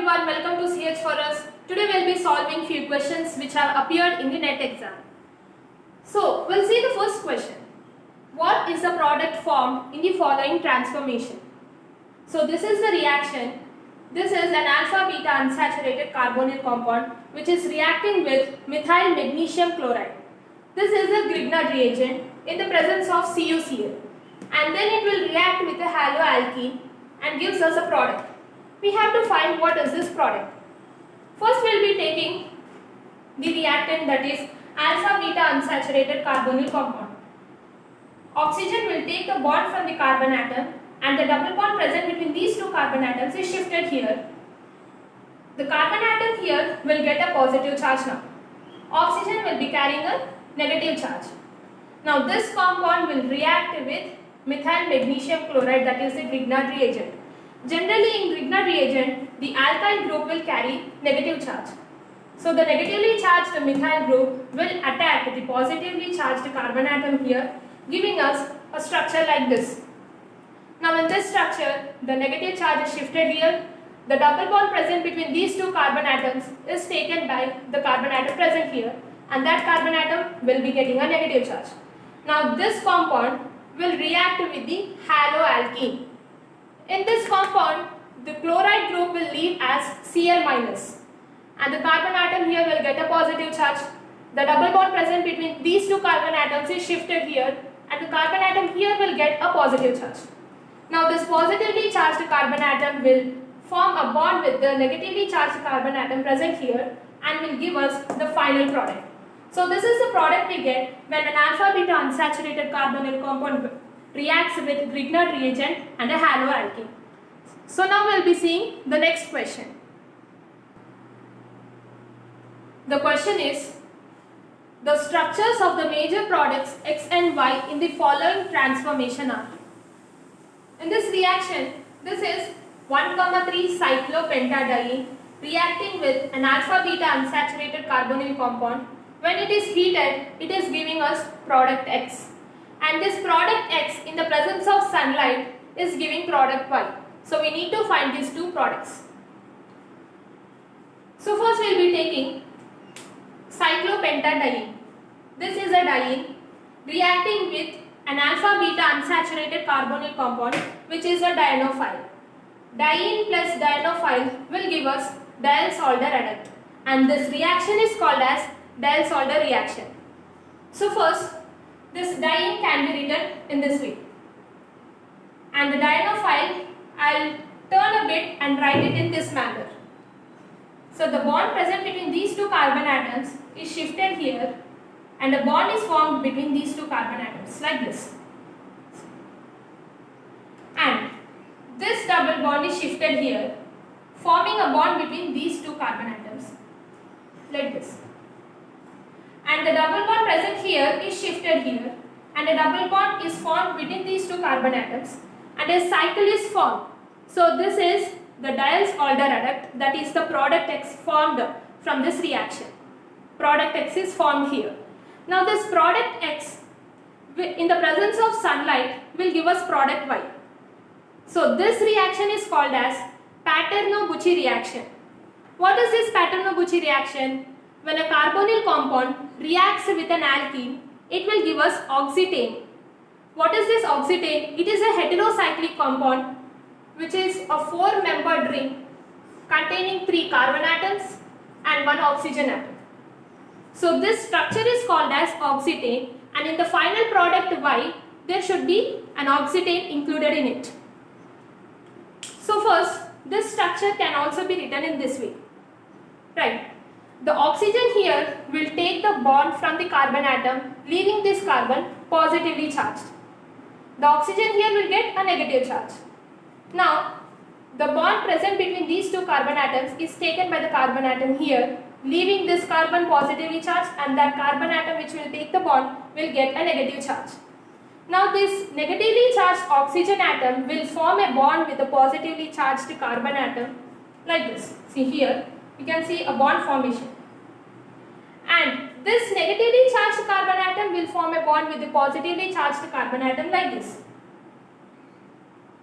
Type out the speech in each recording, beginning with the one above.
everyone, welcome to CH for us. Today we'll be solving few questions which have appeared in the NET exam. So we'll see the first question. What is the product formed in the following transformation? So this is the reaction. This is an alpha beta unsaturated carbonyl compound which is reacting with methyl magnesium chloride. This is a Grignard reagent in the presence of CuCl, and then it will react with a haloalkene and gives us a product. We have to find what is this product. First we'll be taking the reactant, that is alpha beta unsaturated carbonyl compound. Oxygen will take the bond from the carbon atom, and the double bond present between these two carbon atoms is shifted here. The carbon atom here will get a positive charge now. Oxygen will be carrying a negative charge. Now this compound will react with methyl magnesium chloride, that is the Grignard reagent. Generally in Grignard reagent, the alkyl group will carry negative charge. So the negatively charged methyl group will attack the positively charged carbon atom here, giving us a structure like this. Now in this structure, the negative charge is shifted here. The double bond present between these two carbon atoms is taken by the carbon atom present here, and that carbon atom will be getting a negative charge. Now this compound will react with the haloalkene. In this compound, the chloride group will leave as Cl minus, and the carbon atom here will get a positive charge. The double bond present between these two carbon atoms is shifted here, and the carbon atom here will get a positive charge. Now this positively charged carbon atom will form a bond with the negatively charged carbon atom present here and will give us the final product. So this is the product we get when an alpha beta unsaturated carbonyl compound reacts with Grignard reagent and a haloalkene. So now we'll be seeing the next question. The question is, the structures of the major products X and Y in the following transformation are. In this reaction, this is 1,3 cyclopentadiene reacting with an alpha beta unsaturated carbonyl compound. When it is heated, it is giving us product X. And this product X in the presence of sunlight is giving product Y. So we need to find these two products. So first we will be taking cyclopentadiene. This is a diene reacting with an alpha beta unsaturated carbonyl compound which is a dienophile. Diene plus dienophile will give us Diels-Alder adduct, and this reaction is called as Diels-Alder reaction. So first, this diene can be written in this way, and the dienophile I'll turn a bit and write it in this manner. So the bond present between these two carbon atoms is shifted here, and a bond is formed between these two carbon atoms like this, and this double bond is shifted here, forming a bond between these two carbon atoms like this. And the double bond present here is shifted here, and a double bond is formed between these two carbon atoms, and a cycle is formed. So this is the Diels-Alder adduct, that is the product X formed from this reaction. Product X is formed here. Now this product X in the presence of sunlight will give us product Y. So this reaction is called as Paterno-Bucci reaction. What is this Paterno-Bucci reaction? When a carbonyl compound reacts with an alkene, it will give us oxetane. What is this oxetane? It is a heterocyclic compound which is a 4-membered ring containing 3 carbon atoms and 1 oxygen atom. So this structure is called as oxetane, and in the final product Y, there should be an oxetane included in it. So first, this structure can also be written in this way, right? The oxygen here will take the bond from the carbon atom, leaving this carbon positively charged. The oxygen here will get a negative charge. Now, the bond present between these two carbon atoms is taken by the carbon atom here, leaving this carbon positively charged, and that carbon atom which will take the bond will get a negative charge. Now this negatively charged oxygen atom will form a bond with the positively charged carbon atom like this. See here, you can see a bond formation. And this negatively charged carbon atom will form a bond with the positively charged carbon atom like this.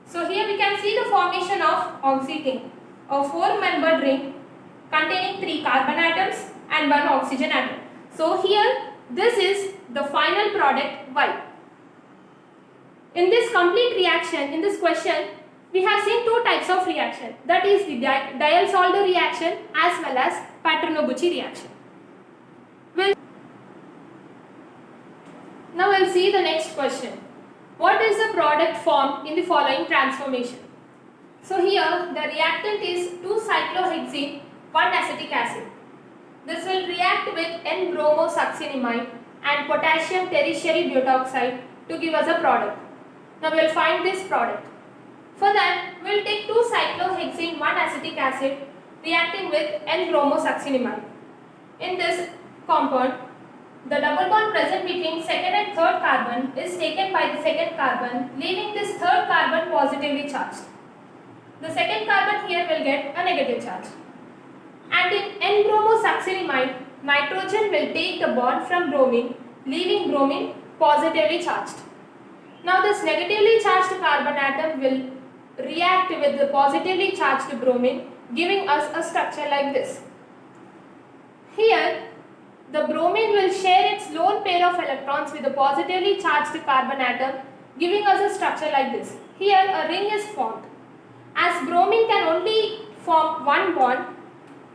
So here we can see the formation of oxetane. a 4-membered ring containing 3 carbon atoms and 1 oxygen atom. So here this is the final product Y. In this complete reaction, in this question, we have seen 2 types of reaction, that is the Diels-Alder reaction as well as Paterno-Bucci reaction. Now we'll see the next question. What is the product formed in the following transformation? So here the reactant is 2-cyclohexene 1-acetic acid. This will react with N-bromosuccinimide and potassium tertiary butoxide to give us a product. Now we will find this product. For that, we will take 2-cyclohexene 1-acetic acid reacting with N-bromosuccinimide. In this compound, the double bond present between second and third carbon is taken by the second carbon, leaving this third carbon positively charged. The second carbon here will get a negative charge. And in N-bromosuccinimide, nitrogen will take the bond from bromine, leaving bromine positively charged. Now this negatively charged carbon atom will react with the positively charged bromine, giving us a structure like this. Here, the bromine will share its lone pair of electrons with the positively charged carbon atom, giving us a structure like this. Here, a ring is formed. As bromine can only form one bond,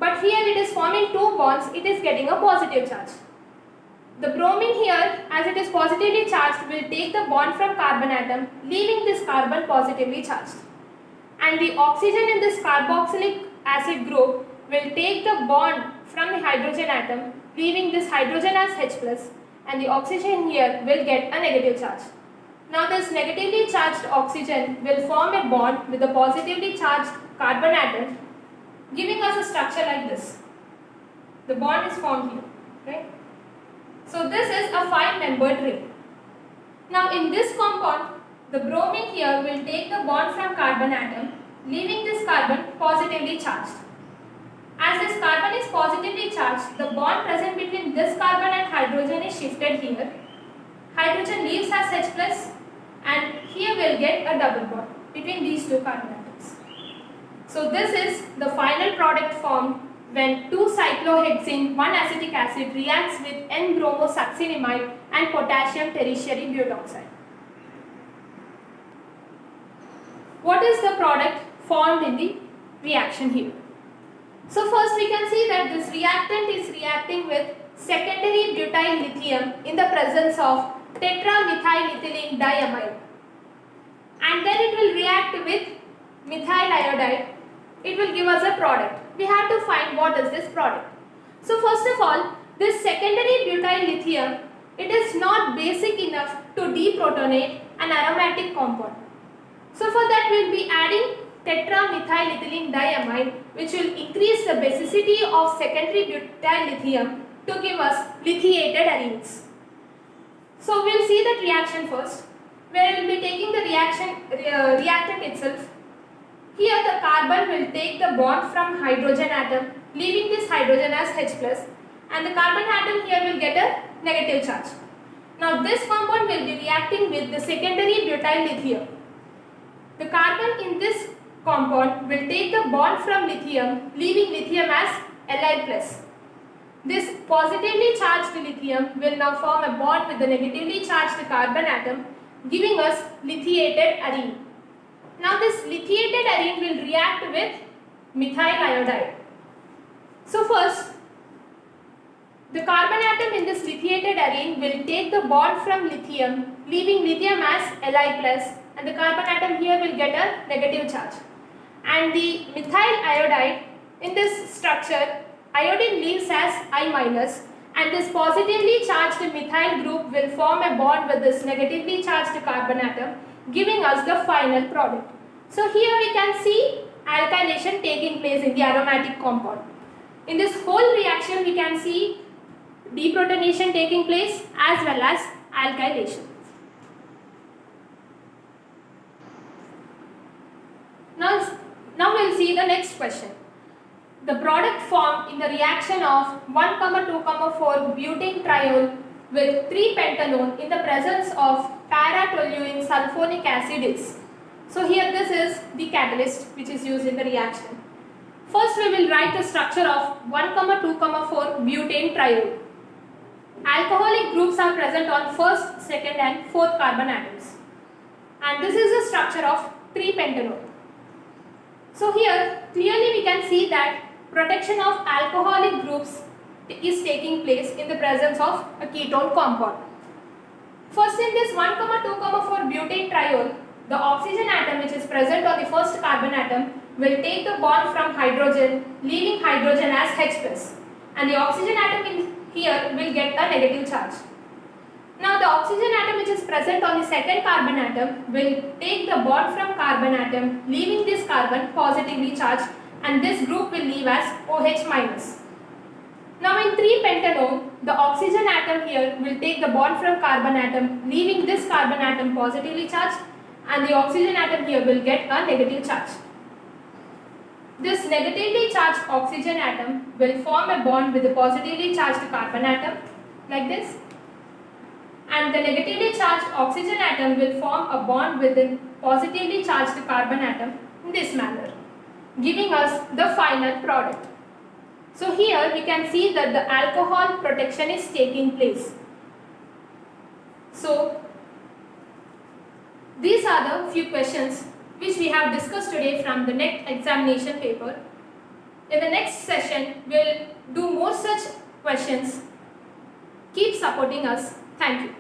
but here it is forming 2 bonds, it is getting a positive charge. The bromine here, as it is positively charged, will take the bond from carbon atom, leaving this carbon positively charged. And the oxygen in this carboxylic acid group will take the bond from the hydrogen atom, leaving this hydrogen as H+, and the oxygen here will get a negative charge. Now this negatively charged oxygen will form a bond with the positively charged carbon atom, giving us a structure like this. The bond is formed here, right? So this is a 5-membered ring. Now in this compound, the bromine here will take the bond from carbon atom, leaving this carbon positively charged. As this carbon is positively charged, the bond present between this carbon and hydrogen is shifted here. Hydrogen leaves as H+, and here we'll get a double bond between these 2 carbon atoms. So this is the final product formed when 2-cyclohexene 1-acetic acid reacts with N-bromosuccinimide and potassium tertiary butoxide. What is the product formed in the reaction here? So first we can see that this reactant is reacting with secondary butyl lithium in the presence of tetramethylethylene diamide, and then it will react with methyl iodide. It will give us a product. We have to find what is this product. So first of all, this secondary butyl lithium, it is not basic enough to deprotonate an aromatic compound. So for that we will be adding tetramethylethylene diamide, which will increase the basicity of secondary butyl lithium to give us lithiated arenes. So we will see that reaction first, where we will be taking the reactant itself. Here the carbon will take the bond from hydrogen atom, leaving this hydrogen as H+, and the carbon atom here will get a negative charge. Now this compound will be reacting with the secondary butyl lithium. The carbon in this compound will take the bond from lithium, leaving lithium as Li+. This positively charged lithium will now form a bond with the negatively charged carbon atom, giving us lithiated arene. Now this lithiated arene will react with methyl iodide. So first, the carbon atom in this lithiated arene will take the bond from lithium, leaving lithium as Li+, and the carbon atom here will get a negative charge. And the methyl iodide in this structure, iodine leaves as I-, and this positively charged methyl group will form a bond with this negatively charged carbon atom, giving us the final product. So here we can see alkylation taking place in the aromatic compound. In this whole reaction we can see deprotonation taking place as well as alkylation. Now we will see the next question. The product formed in the reaction of 1,2,4 butane triol with 3-pentanone in the presence of para-toluene sulfonic acid is. So here this is the catalyst which is used in the reaction. First we will write the structure of 1, 2, 4 butane triol. Alcoholic groups are present on first, second and fourth carbon atoms. And this is the structure of 3-pentanol. So here clearly we can see that protection of alcoholic groups is taking place in the presence of a ketone compound. First, in this 1, 2, 4 butane triol, the oxygen atom which is present on the first carbon atom will take the bond from hydrogen, leaving hydrogen as H+, and the oxygen atom in here will get a negative charge. Now the oxygen atom which is present on the second carbon atom will take the bond from carbon atom, leaving this carbon positively charged, and this group will leave as OH-. Now in 3-pentanol, the oxygen atom here will take the bond from carbon atom, leaving this carbon atom positively charged, and the oxygen atom here will get a negative charge. This negatively charged oxygen atom will form a bond with the positively charged carbon atom like this, and the negatively charged oxygen atom will form a bond with the positively charged carbon atom in this manner, giving us the final product. So here we can see that the alcohol protection is taking place. So these are the few questions which we have discussed today from the NET examination paper. In the next session, we will do more such questions. Keep supporting us. Thank you.